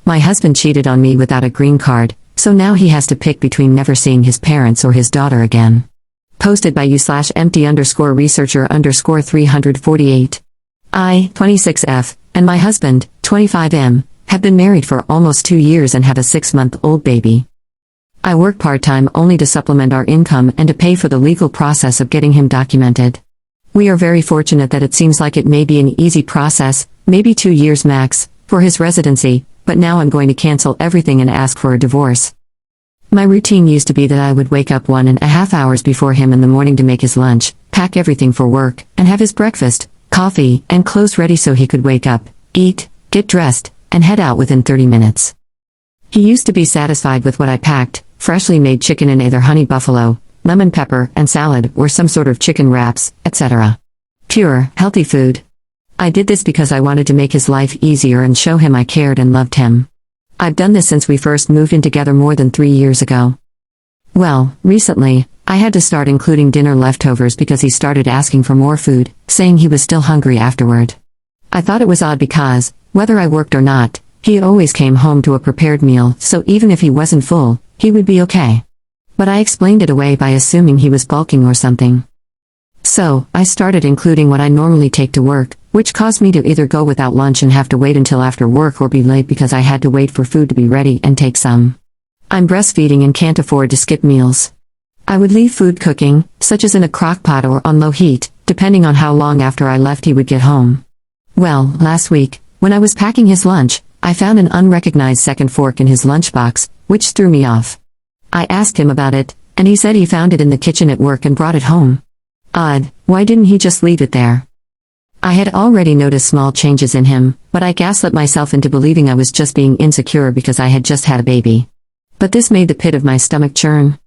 My husband cheated on me without a green card, so now he has to pick between never seeing his parents or his daughter again. Posted by u/empty_researcher_348. I, 26F, and my husband, 25M, have been married for almost 2 years and have a 6-month-old baby. I work part-time only to supplement our income and to pay for the legal process of getting him documented. We are very fortunate that it seems like it may be an easy process, maybe 2 years max, for his residency, but now I'm going to cancel everything and ask for a divorce. My routine used to be that I would wake up 1.5 hours before him in the morning to make his lunch, pack everything for work, and have his breakfast, coffee, and clothes ready so he could wake up, eat, get dressed, and head out within 30 minutes. He used to be satisfied with what I packed: freshly made chicken and either honey buffalo, lemon pepper, and salad, or some sort of chicken wraps, etc. Pure, healthy food. I did this because I wanted to make his life easier and show him I cared and loved him. I've done this since we first moved in together more than 3 years ago. Well, recently, I had to start including dinner leftovers because he started asking for more food, saying he was still hungry afterward. I thought it was odd because, whether I worked or not, he always came home to a prepared meal, so even if he wasn't full, he would be okay. But I explained it away by assuming he was bulking or something. So, I started including what I normally take to work, which caused me to either go without lunch and have to wait until after work or be late because I had to wait for food to be ready and take some. I'm breastfeeding and can't afford to skip meals. I would leave food cooking, such as in a crock pot or on low heat, depending on how long after I left he would get home. Well, last week, when I was packing his lunch, I found an unrecognized second fork in his lunchbox, which threw me off. I asked him about it, and he said he found it in the kitchen at work and brought it home. Odd, why didn't he just leave it there? I had already noticed small changes in him, but I gaslit myself into believing I was just being insecure because I had just had a baby. But this made the pit of my stomach churn.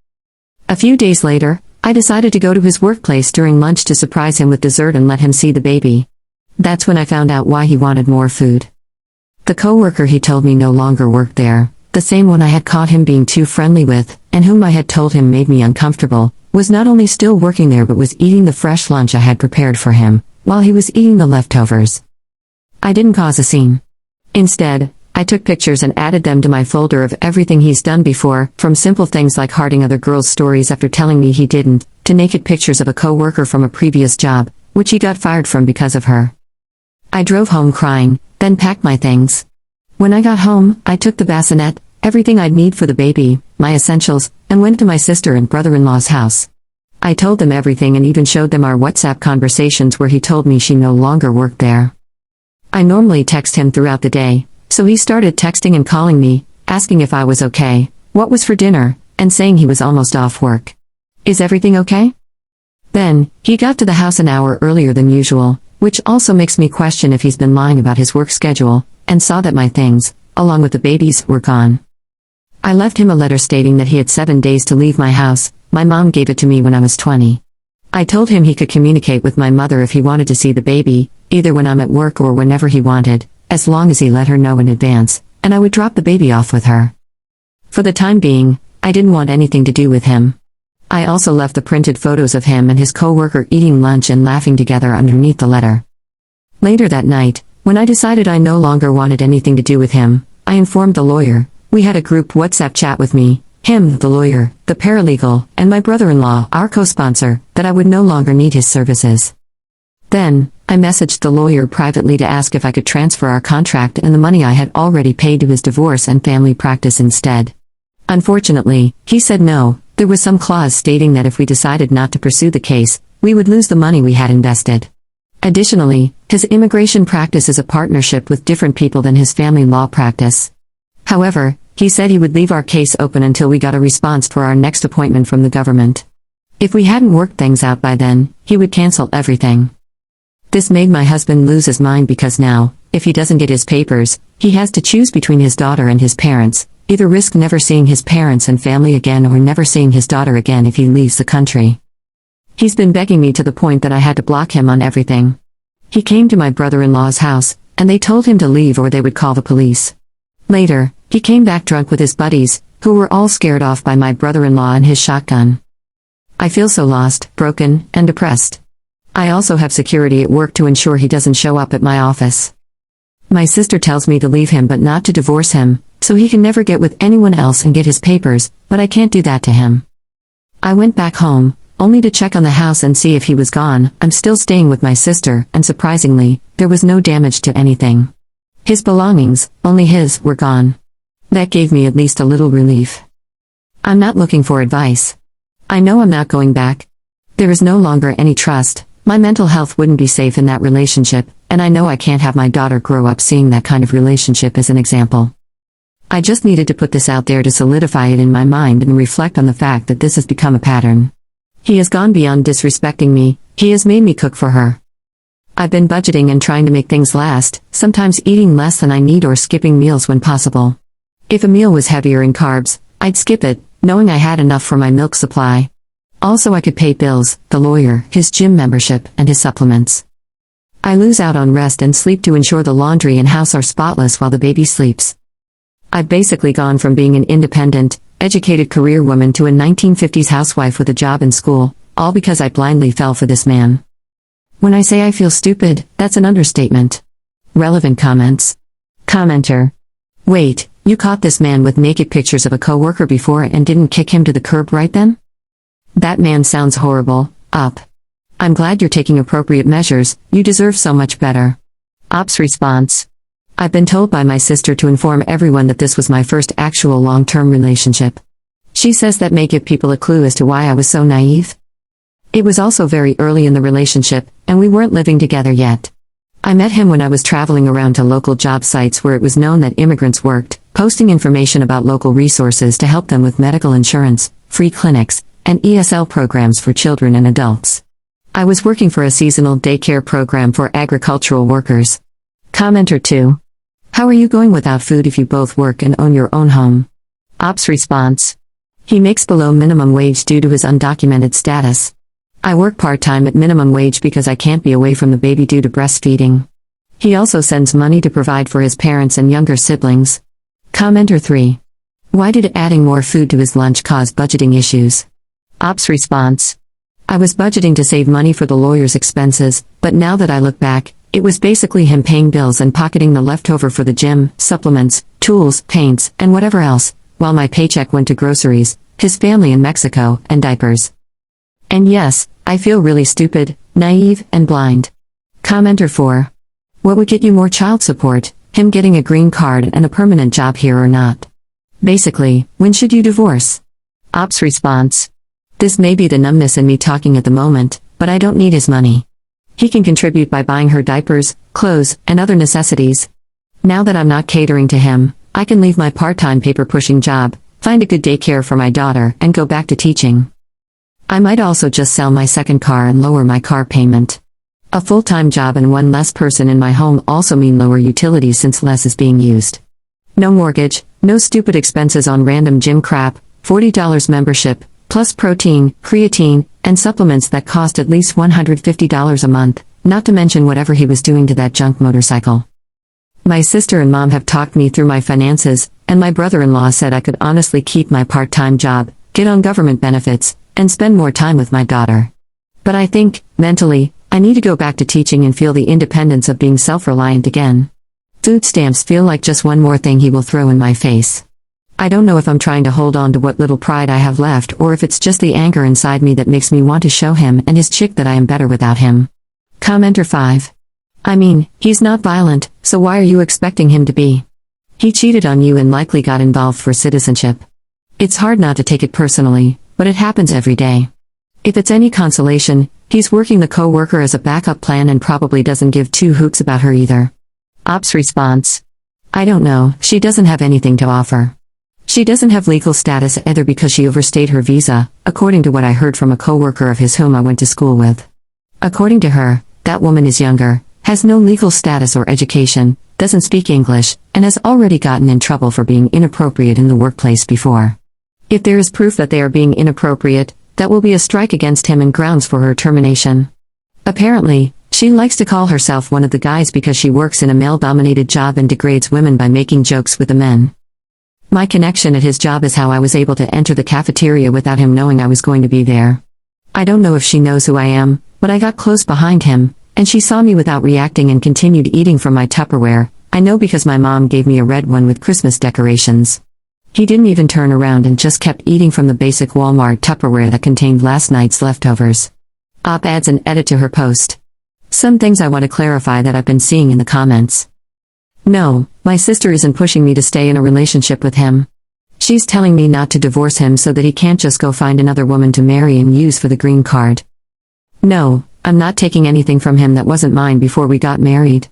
A few days later, I decided to go to his workplace during lunch to surprise him with dessert and let him see the baby. That's when I found out why he wanted more food. The coworker he told me no longer worked there, the same one I had caught him being too friendly with, and whom I had told him made me uncomfortable, was not only still working there but was eating the fresh lunch I had prepared for him, while he was eating the leftovers. I didn't cause a scene. Instead, I took pictures and added them to my folder of everything he's done before, from simple things like hearting other girls' stories after telling me he didn't, to naked pictures of a coworker from a previous job, which he got fired from because of her. I drove home crying, then packed my things. When I got home, I took the bassinet, everything I'd need for the baby, my essentials, and went to my sister and brother-in-law's house. I told them everything and even showed them our WhatsApp conversations where he told me she no longer worked there. I normally text him throughout the day, so he started texting and calling me, asking if I was okay, what was for dinner, and saying he was almost off work. Is everything okay? Then, he got to the house an hour earlier than usual, which also makes me question if he's been lying about his work schedule, and saw that my things, along with the babies, were gone. I left him a letter stating that he had 7 days to leave my house. My mom gave it to me when I was 20. I told him he could communicate with my mother if he wanted to see the baby, either when I'm at work or whenever he wanted, as long as he let her know in advance, and I would drop the baby off with her. For the time being, I didn't want anything to do with him. I also left the printed photos of him and his coworker eating lunch and laughing together underneath the letter. Later that night, when I decided I no longer wanted anything to do with him, I informed the lawyer. We had a group WhatsApp chat with me, him, the lawyer, the paralegal, and my brother-in-law, our co-sponsor, that I would no longer need his services. Then, I messaged the lawyer privately to ask if I could transfer our contract and the money I had already paid to his divorce and family practice instead. Unfortunately, he said no. There was some clause stating that if we decided not to pursue the case, we would lose the money we had invested. Additionally, his immigration practice is a partnership with different people than his family law practice. However, he said he would leave our case open until we got a response for our next appointment from the government. If we hadn't worked things out by then, he would cancel everything. This made my husband lose his mind because now, if he doesn't get his papers, he has to choose between his daughter and his parents, either risk never seeing his parents and family again or never seeing his daughter again if he leaves the country. He's been begging me to the point that I had to block him on everything. He came to my brother-in-law's house, and they told him to leave or they would call the police. Later, he came back drunk with his buddies, who were all scared off by my brother-in-law and his shotgun. I feel so lost, broken, and depressed. I also have security at work to ensure he doesn't show up at my office. My sister tells me to leave him but not to divorce him, So he can never get with anyone else and get his papers, but I can't do that to him. I went back home, only to check on the house and see if he was gone. I'm still staying with my sister, and surprisingly, there was no damage to anything. His belongings, only his, were gone. That gave me at least a little relief. I'm not looking for advice. I know I'm not going back. There is no longer any trust. My mental health wouldn't be safe in that relationship, and I know I can't have my daughter grow up seeing that kind of relationship as an example. I just needed to put this out there to solidify it in my mind and reflect on the fact that this has become a pattern. He has gone beyond disrespecting me, he has made me cook for her. I've been budgeting and trying to make things last, sometimes eating less than I need or skipping meals when possible. If a meal was heavier in carbs, I'd skip it, knowing I had enough for my milk supply. Also, I could pay bills, the lawyer, his gym membership, and his supplements. I lose out on rest and sleep to ensure the laundry and house are spotless while the baby sleeps. I've basically gone from being an independent, educated career woman to a 1950s housewife with a job and school, all because I blindly fell for this man. When I say I feel stupid, that's an understatement. Relevant comments. Commenter. Wait, you caught this man with naked pictures of a coworker before and didn't kick him to the curb right then? That man sounds horrible. I'm glad you're taking appropriate measures, you deserve so much better. Ops response. I've been told by my sister to inform everyone that this was my first actual long-term relationship. She says that may give people a clue as to why I was so naive. It was also very early in the relationship, and we weren't living together yet. I met him when I was traveling around to local job sites where it was known that immigrants worked, posting information about local resources to help them with medical insurance, free clinics, and ESL programs for children and adults. I was working for a seasonal daycare program for agricultural workers. Commenter 2. How are you going without food if you both work and own your own home? Ops response. He makes below minimum wage due to his undocumented status. I work part-time at minimum wage because I can't be away from the baby due to breastfeeding. He also sends money to provide for his parents and younger siblings. Commenter 3. Why did adding more food to his lunch cause budgeting issues? Ops response. I was budgeting to save money for the lawyer's expenses, but now that I look back, it was basically him paying bills and pocketing the leftover for the gym, supplements, tools, paints, and whatever else, while my paycheck went to groceries, his family in Mexico, and diapers. And yes, I feel really stupid, naive, and blind. Commenter 4. What would get you more child support, him getting a green card and a permanent job here or not? Basically, when should you divorce? Ops response. This may be the numbness in me talking at the moment, but I don't need his money. He can contribute by buying her diapers, clothes, and other necessities. Now that I'm not catering to him, I can leave my part-time paper-pushing job, find a good daycare for my daughter, and go back to teaching. I might also just sell my second car and lower my car payment. A full-time job and one less person in my home also mean lower utilities since less is being used. No mortgage, no stupid expenses on random gym crap, $40 membership, plus protein, creatine, and supplements that cost at least $150 a month, not to mention whatever he was doing to that junk motorcycle. My sister and mom have talked me through my finances, and my brother-in-law said I could honestly keep my part-time job, get on government benefits, and spend more time with my daughter. But I think, mentally, I need to go back to teaching and feel the independence of being self-reliant again. Food stamps feel like just one more thing he will throw in my face. I don't know if I'm trying to hold on to what little pride I have left or if it's just the anger inside me that makes me want to show him and his chick that I am better without him. Commenter 5. I mean, he's not violent, so why are you expecting him to be? He cheated on you and likely got involved for citizenship. It's hard not to take it personally, but it happens every day. If it's any consolation, he's working the co-worker as a backup plan and probably doesn't give two hoots about her either. Ops response. I don't know, she doesn't have anything to offer. She doesn't have legal status either because she overstayed her visa, according to what I heard from a coworker of his whom I went to school with. According to her, that woman is younger, has no legal status or education, doesn't speak English, and has already gotten in trouble for being inappropriate in the workplace before. If there is proof that they are being inappropriate, that will be a strike against him and grounds for her termination. Apparently, she likes to call herself one of the guys because she works in a male-dominated job and degrades women by making jokes with the men. My connection at his job is how I was able to enter the cafeteria without him knowing I was going to be there. I don't know if she knows who I am, but I got close behind him, and she saw me without reacting and continued eating from my Tupperware, I know because my mom gave me a red one with Christmas decorations. He didn't even turn around and just kept eating from the basic Walmart Tupperware that contained last night's leftovers. Adds an edit to her post. Some things I want to clarify that I've been seeing in the comments. No, my sister isn't pushing me to stay in a relationship with him. She's telling me not to divorce him so that he can't just go find another woman to marry and use for the green card. No, I'm not taking anything from him that wasn't mine before we got married.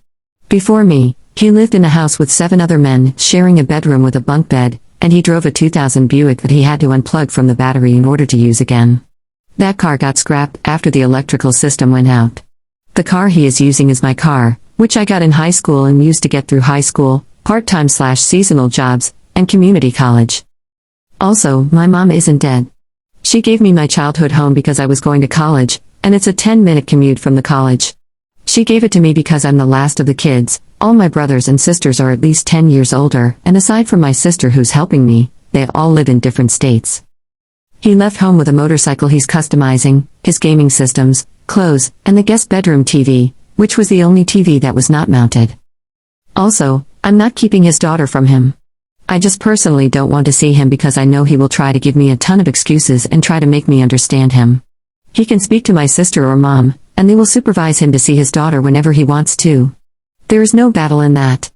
Before me, he lived in a house with 7 other men, sharing a bedroom with a bunk bed, and he drove a 2000 Buick that he had to unplug from the battery in order to use again. That car got scrapped after the electrical system went out. The car he is using is my car, which I got in high school and used to get through high school, part-time/seasonal jobs, and community college. Also, my mom isn't dead. She gave me my childhood home because I was going to college, and it's a 10-minute commute from the college. She gave it to me because I'm the last of the kids. All my brothers and sisters are at least 10 years older, and aside from my sister who's helping me, they all live in different states. He left home with a motorcycle he's customizing, his gaming systems, clothes, and the guest bedroom TV, which was the only TV that was not mounted. Also, I'm not keeping his daughter from him. I just personally don't want to see him because I know he will try to give me a ton of excuses and try to make me understand him. He can speak to my sister or mom, and they will supervise him to see his daughter whenever he wants to. There is no battle in that.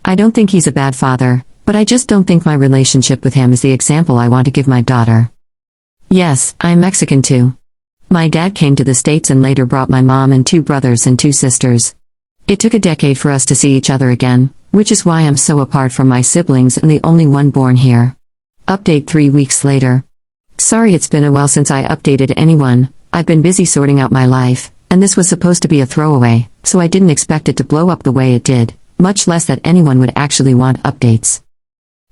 I don't think he's a bad father, but I just don't think my relationship with him is the example I want to give my daughter. Yes, I'm Mexican too. My dad came to the States and later brought my mom and 2 brothers and 2 sisters. It took a decade for us to see each other again, which is why I'm so apart from my siblings and the only one born here. Update 3 weeks later. Sorry it's been a while since I updated anyone. I've been busy sorting out my life, and this was supposed to be a throwaway, so I didn't expect it to blow up the way it did, much less that anyone would actually want updates.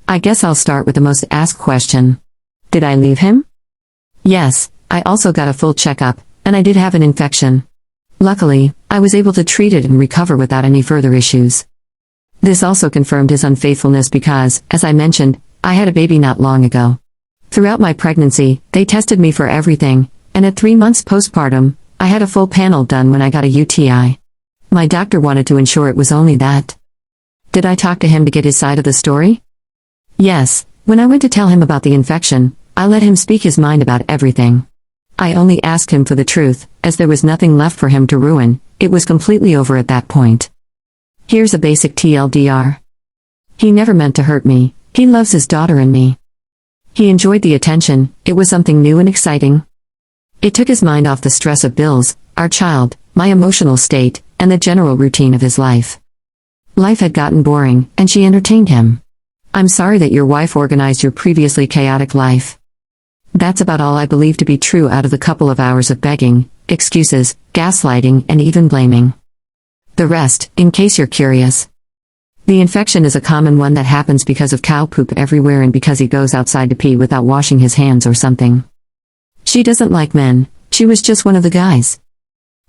I guess I'll start with the most asked question. Did I leave him? Yes, I also got a full checkup, and I did have an infection. Luckily, I was able to treat it and recover without any further issues. This also confirmed his unfaithfulness because, as I mentioned, I had a baby not long ago. Throughout my pregnancy, they tested me for everything, and at 3 months postpartum, I had a full panel done when I got a UTI. My doctor wanted to ensure it was only that. Did I talk to him to get his side of the story? Yes, when I went to tell him about the infection, I let him speak his mind about everything. I only asked him for the truth, as there was nothing left for him to ruin. It was completely over at that point. Here's a basic TLDR. He never meant to hurt me. He loves his daughter and me. He enjoyed the attention. It was something new and exciting. It took his mind off the stress of bills, our child, my emotional state, and the general routine of his life. Life had gotten boring, and she entertained him. I'm sorry that your wife organized your previously chaotic life. That's about all I believe to be true out of the couple of hours of begging, excuses, gaslighting, and even blaming. The rest, in case you're curious. The infection is a common one that happens because of cow poop everywhere and because he goes outside to pee without washing his hands or something. She doesn't like men, she was just one of the guys.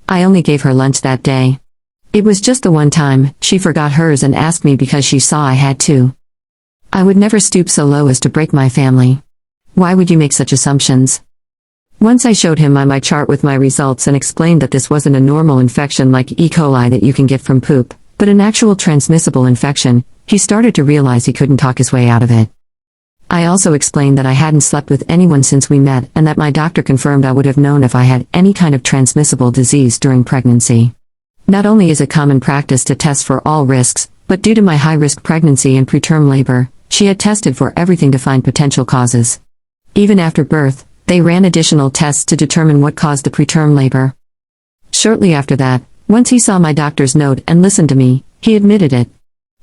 I only gave her lunch that day. It was just the one time, she forgot hers and asked me because she saw I had to. I would never stoop so low as to break my family. Why would you make such assumptions? Once I showed him my chart with my results and explained that this wasn't a normal infection like E. coli that you can get from poop, but an actual transmissible infection, he started to realize he couldn't talk his way out of it. I also explained that I hadn't slept with anyone since we met and that my doctor confirmed I would have known if I had any kind of transmissible disease during pregnancy. Not only is it common practice to test for all risks, but due to my high-risk pregnancy and preterm labor, she had tested for everything to find potential causes. Even after birth, they ran additional tests to determine what caused the preterm labor. Shortly after that, once he saw my doctor's note and listened to me, he admitted it.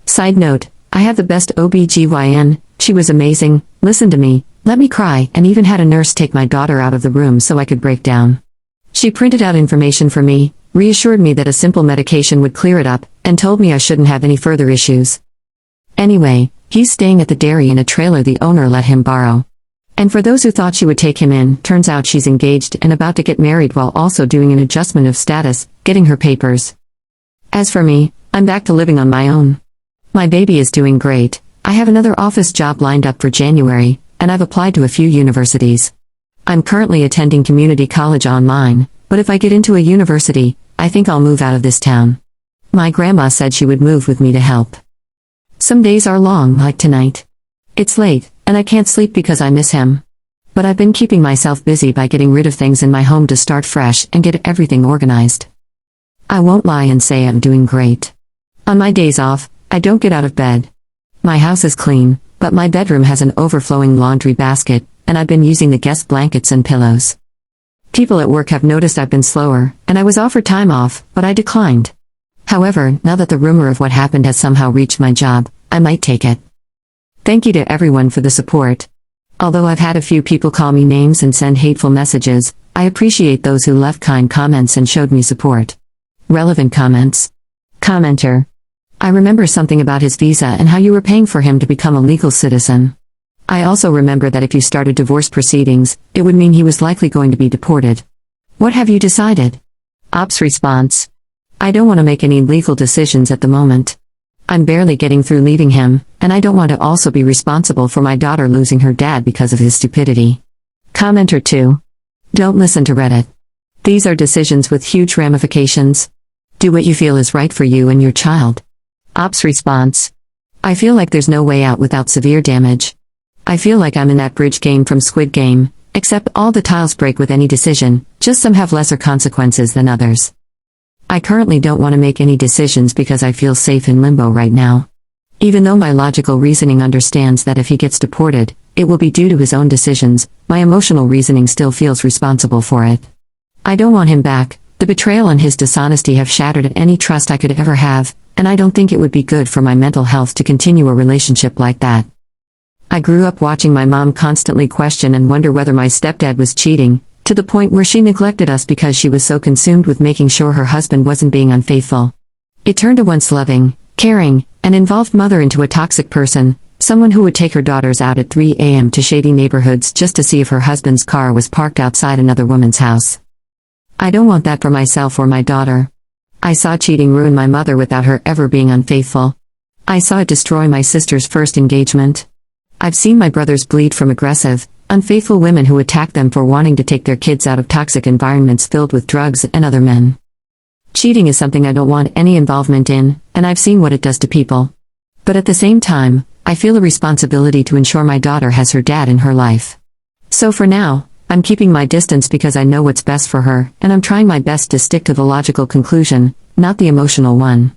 Side note, I have the best OBGYN, she was amazing, listened to me, let me cry, and even had a nurse take my daughter out of the room so I could break down. She printed out information for me, reassured me that a simple medication would clear it up, and told me I shouldn't have any further issues. Anyway, he's staying at the dairy in a trailer the owner let him borrow. And for those who thought she would take him in, turns out she's engaged and about to get married while also doing an adjustment of status, getting her papers. As for me, I'm back to living on my own. My baby is doing great. I have another office job lined up for January, and I've applied to a few universities. I'm currently attending community college online, but if I get into a university, I think I'll move out of this town. My grandma said she would move with me to help. Some days are long, like tonight. It's late, and I can't sleep because I miss him. But I've been keeping myself busy by getting rid of things in my home to start fresh and get everything organized. I won't lie and say I'm doing great. On my days off, I don't get out of bed. My house is clean, but my bedroom has an overflowing laundry basket, and I've been using the guest blankets and pillows. People at work have noticed I've been slower, and I was offered time off, but I declined. However, now that the rumor of what happened has somehow reached my job, I might take it. Thank you to everyone for the support. Although I've had a few people call me names and send hateful messages, I appreciate those who left kind comments and showed me support. Relevant comments. Commenter. I remember something about his visa and how you were paying for him to become a legal citizen. I also remember that if you started divorce proceedings, it would mean he was likely going to be deported. What have you decided? Ops response. I don't want to make any legal decisions at the moment. I'm barely getting through leaving him, and I don't want to also be responsible for my daughter losing her dad because of his stupidity. Commenter 2. Don't listen to Reddit. These are decisions with huge ramifications. Do what you feel is right for you and your child. Ops response. I feel like there's no way out without severe damage. I feel like I'm in that bridge game from Squid Game, except all the tiles break with any decision, just some have lesser consequences than others. I currently don't want to make any decisions because I feel safe in limbo right now. Even though my logical reasoning understands that if he gets deported, it will be due to his own decisions, my emotional reasoning still feels responsible for it. I don't want him back. The betrayal and his dishonesty have shattered any trust I could ever have, and I don't think it would be good for my mental health to continue a relationship like that. I grew up watching my mom constantly question and wonder whether my stepdad was cheating, to the point where she neglected us because she was so consumed with making sure her husband wasn't being unfaithful. It turned a once loving, caring, and involved mother into a toxic person, someone who would take her daughters out at 3 a.m. to shady neighborhoods just to see if her husband's car was parked outside another woman's house. I don't want that for myself or my daughter. I saw cheating ruin my mother without her ever being unfaithful. I saw it destroy my sister's first engagement. I've seen my brothers bleed from aggressive, unfaithful women who attack them for wanting to take their kids out of toxic environments filled with drugs and other men. Cheating is something I don't want any involvement in, and I've seen what it does to people. But at the same time, I feel a responsibility to ensure my daughter has her dad in her life. So for now, I'm keeping my distance because I know what's best for her, and I'm trying my best to stick to the logical conclusion, not the emotional one.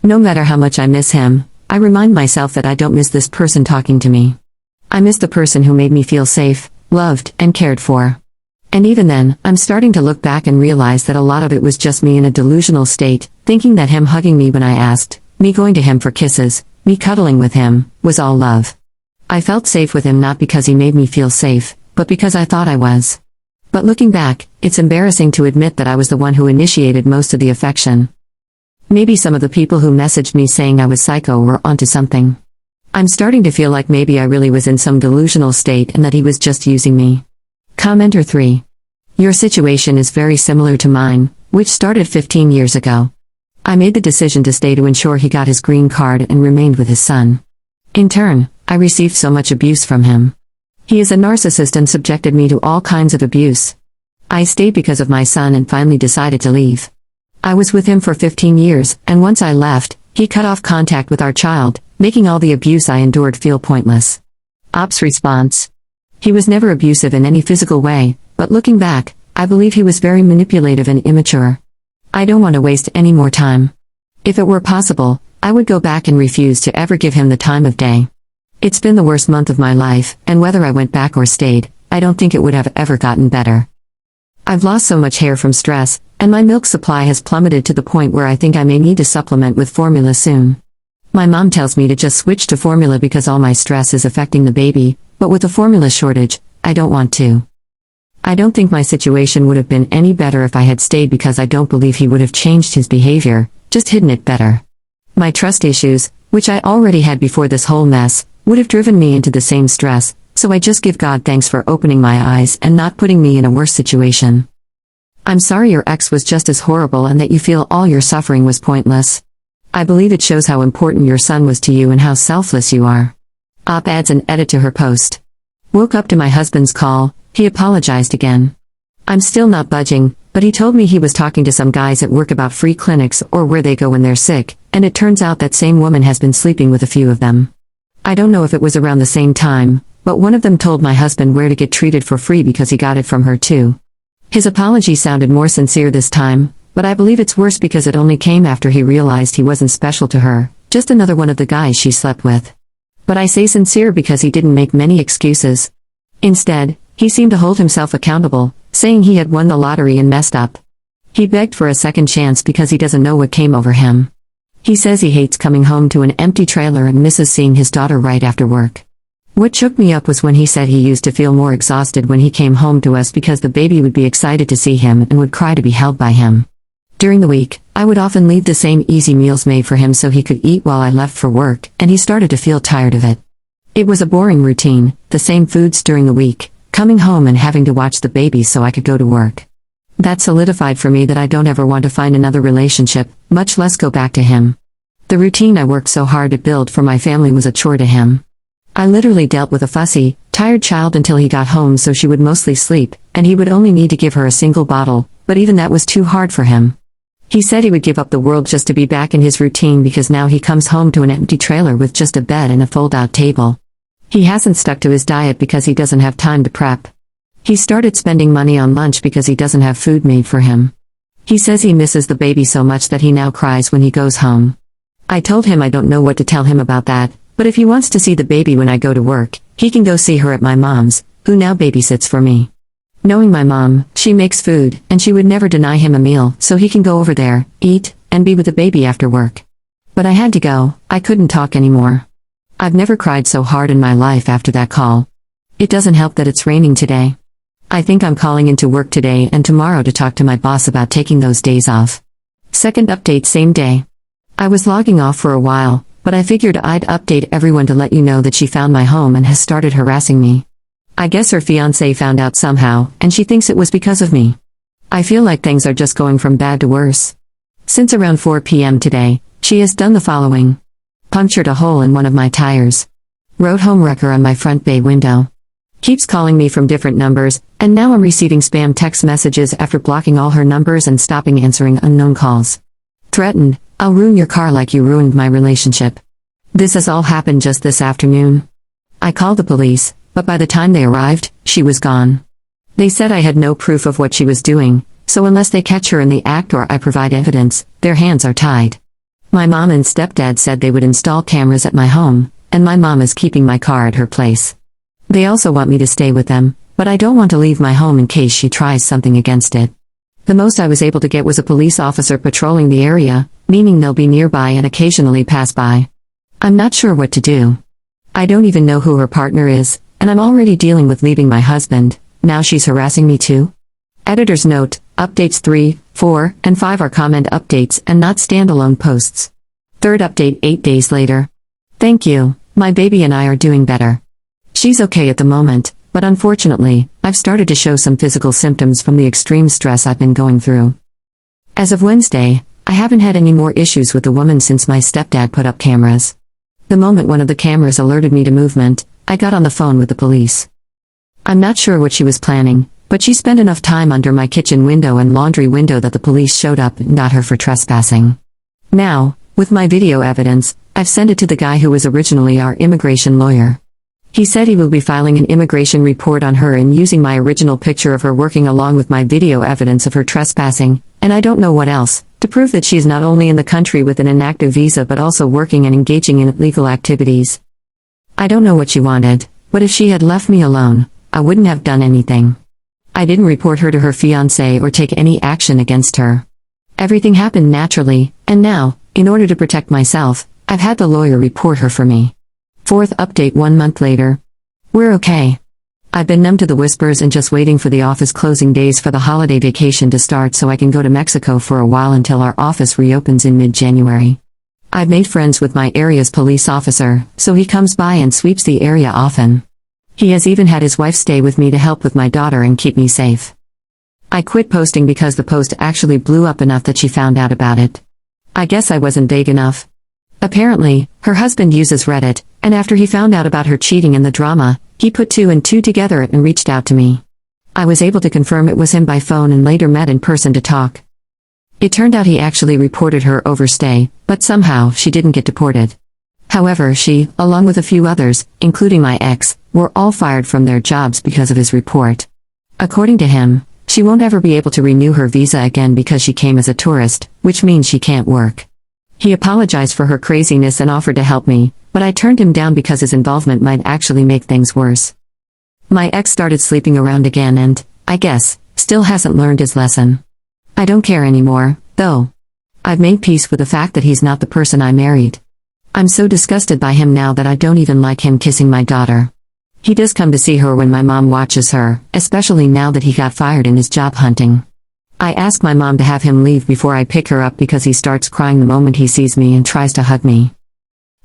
No matter how much I miss him, I remind myself that I don't miss this person talking to me. I miss the person who made me feel safe, loved, and cared for. And even then, I'm starting to look back and realize that a lot of it was just me in a delusional state, thinking that him hugging me when I asked, me going to him for kisses, me cuddling with him, was all love. I felt safe with him not because he made me feel safe, but because I thought I was. But looking back, it's embarrassing to admit that I was the one who initiated most of the affection. Maybe some of the people who messaged me saying I was psycho were onto something. I'm starting to feel like maybe I really was in some delusional state and that he was just using me. Commenter 3. Your situation is very similar to mine, which started 15 years ago. I made the decision to stay to ensure he got his green card and remained with his son. In turn, I received so much abuse from him. He is a narcissist and subjected me to all kinds of abuse. I stayed because of my son and finally decided to leave. I was with him for 15 years, and once I left, he cut off contact with our child, making all the abuse I endured feel pointless. Ops response. He was never abusive in any physical way, but looking back, I believe he was very manipulative and immature. I don't want to waste any more time. If it were possible, I would go back and refuse to ever give him the time of day. It's been the worst month of my life, and whether I went back or stayed, I don't think it would have ever gotten better. I've lost so much hair from stress, and my milk supply has plummeted to the point where I think I may need to supplement with formula soon. My mom tells me to just switch to formula because all my stress is affecting the baby, but with a formula shortage, I don't want to. I don't think my situation would have been any better if I had stayed because I don't believe he would have changed his behavior, just hidden it better. My trust issues, which I already had before this whole mess, would have driven me into the same stress, so I just give God thanks for opening my eyes and not putting me in a worse situation. I'm sorry your ex was just as horrible and that you feel all your suffering was pointless. I believe it shows how important your son was to you and how selfless you are. Op adds an edit to her post. Woke up to my husband's call, he apologized again. I'm still not budging, but he told me he was talking to some guys at work about free clinics or where they go when they're sick, and it turns out that same woman has been sleeping with a few of them. I don't know if it was around the same time, but one of them told my husband where to get treated for free because he got it from her too. His apology sounded more sincere this time, but I believe it's worse because it only came after he realized he wasn't special to her, just another one of the guys she slept with. But I say sincere because he didn't make many excuses. Instead, he seemed to hold himself accountable, saying he had won the lottery and messed up. He begged for a second chance because he doesn't know what came over him. He says he hates coming home to an empty trailer and misses seeing his daughter right after work. What shook me up was when he said he used to feel more exhausted when he came home to us because the baby would be excited to see him and would cry to be held by him. During the week, I would often leave the same easy meals made for him so he could eat while I left for work, and he started to feel tired of it. It was a boring routine, the same foods during the week, coming home and having to watch the baby so I could go to work. That solidified for me that I don't ever want to find another relationship, much less go back to him. The routine I worked so hard to build for my family was a chore to him. I literally dealt with a fussy, tired child until he got home so she would mostly sleep, and he would only need to give her a single bottle, but even that was too hard for him. He said he would give up the world just to be back in his routine because now he comes home to an empty trailer with just a bed and a fold-out table. He hasn't stuck to his diet because he doesn't have time to prep. He started spending money on lunch because he doesn't have food made for him. He says he misses the baby so much that he now cries when he goes home. I told him I don't know what to tell him about that, but if he wants to see the baby when I go to work, he can go see her at my mom's, who now babysits for me. Knowing my mom, she makes food, and she would never deny him a meal, so he can go over there, eat, and be with the baby after work. But I had to go, I couldn't talk anymore. I've never cried so hard in my life after that call. It doesn't help that it's raining today. I think I'm calling into work today and tomorrow to talk to my boss about taking those days off. Second update same day. I was logging off for a while, but I figured I'd update everyone to let you know that she found my home and has started harassing me. I guess her fiancé found out somehow, and she thinks it was because of me. I feel like things are just going from bad to worse. Since around 4 p.m. today, she has done the following. Punctured a hole in one of my tires. Wrote home wrecker on my front bay window. Keeps calling me from different numbers, and now I'm receiving spam text messages after blocking all her numbers and stopping answering unknown calls. Threatened, I'll ruin your car like you ruined my relationship. This has all happened just this afternoon. I called the police, but by the time they arrived, she was gone. They said I had no proof of what she was doing, so unless they catch her in the act or I provide evidence, their hands are tied. My mom and stepdad said they would install cameras at my home, and my mom is keeping my car at her place. They also want me to stay with them, but I don't want to leave my home in case she tries something against it. The most I was able to get was a police officer patrolling the area, meaning they'll be nearby and occasionally pass by. I'm not sure what to do. I don't even know who her partner is, and I'm already dealing with leaving my husband, now she's harassing me too? Editor's note, updates 3, 4, and 5 are comment updates and not standalone posts. Third update 8 days later. Thank you, my baby and I are doing better. She's okay at the moment, but unfortunately, I've started to show some physical symptoms from the extreme stress I've been going through. As of Wednesday, I haven't had any more issues with the woman since my stepdad put up cameras. The moment one of the cameras alerted me to movement, I got on the phone with the police. I'm not sure what she was planning, but she spent enough time under my kitchen window and laundry window that the police showed up and got her for trespassing. Now, with my video evidence, I've sent it to the guy who was originally our immigration lawyer. He said he will be filing an immigration report on her and using my original picture of her working along with my video evidence of her trespassing, and I don't know what else, to prove that she is not only in the country with an inactive visa but also working and engaging in illegal activities. I don't know what she wanted, but if she had left me alone, I wouldn't have done anything. I didn't report her to her fiancé or take any action against her. Everything happened naturally, and now, in order to protect myself, I've had the lawyer report her for me. Fourth update 1 month later. We're okay. I've been numb to the whispers and just waiting for the office closing days for the holiday vacation to start so I can go to Mexico for a while until our office reopens in mid-January. I've made friends with my area's police officer, so he comes by and sweeps the area often. He has even had his wife stay with me to help with my daughter and keep me safe. I quit posting because the post actually blew up enough that she found out about it. I guess I wasn't vague enough. Apparently, her husband uses Reddit, and after he found out about her cheating and the drama, he put 2 and 2 together and reached out to me. I was able to confirm it was him by phone and later met in person to talk. It turned out he actually reported her overstay, but somehow she didn't get deported. However, she, along with a few others, including my ex, were all fired from their jobs because of his report. According to him, she won't ever be able to renew her visa again because she came as a tourist, which means she can't work. He apologized for her craziness and offered to help me, but I turned him down because his involvement might actually make things worse. My ex started sleeping around again and, I guess, still hasn't learned his lesson. I don't care anymore, though. I've made peace with the fact that he's not the person I married. I'm so disgusted by him now that I don't even like him kissing my daughter. He does come to see her when my mom watches her, especially now that he got fired in his job hunting. I ask my mom to have him leave before I pick her up because he starts crying the moment he sees me and tries to hug me.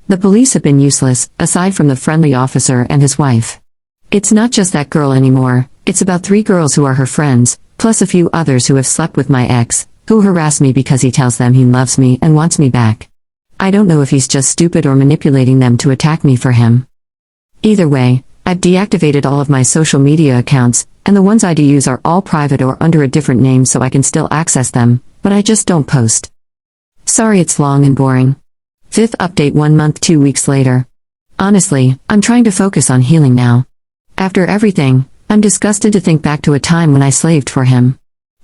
The police have been useless, aside from the friendly officer and his wife. It's not just that girl anymore, it's about 3 girls who are her friends, plus a few others who have slept with my ex, who harass me because he tells them he loves me and wants me back. I don't know if he's just stupid or manipulating them to attack me for him. Either way, I've deactivated all of my social media accounts, and the ones I do use are all private or under a different name so I can still access them, but I just don't post. Sorry it's long and boring. 5th update 1 month 2 weeks later. Honestly, I'm trying to focus on healing now. After everything, I'm disgusted to think back to a time when I slaved for him.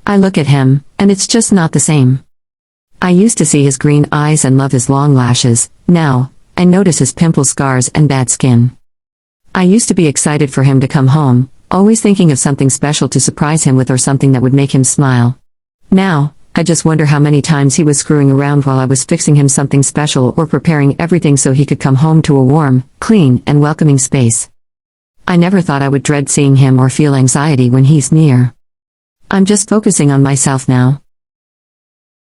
I look at him, and it's just not the same. I used to see his green eyes and love his long lashes. Now, I notice his pimple scars and bad skin. I used to be excited for him to come home, always thinking of something special to surprise him with or something that would make him smile. Now, I just wonder how many times he was screwing around while I was fixing him something special or preparing everything so he could come home to a warm, clean, and welcoming space. I never thought I would dread seeing him or feel anxiety when he's near. I'm just focusing on myself now.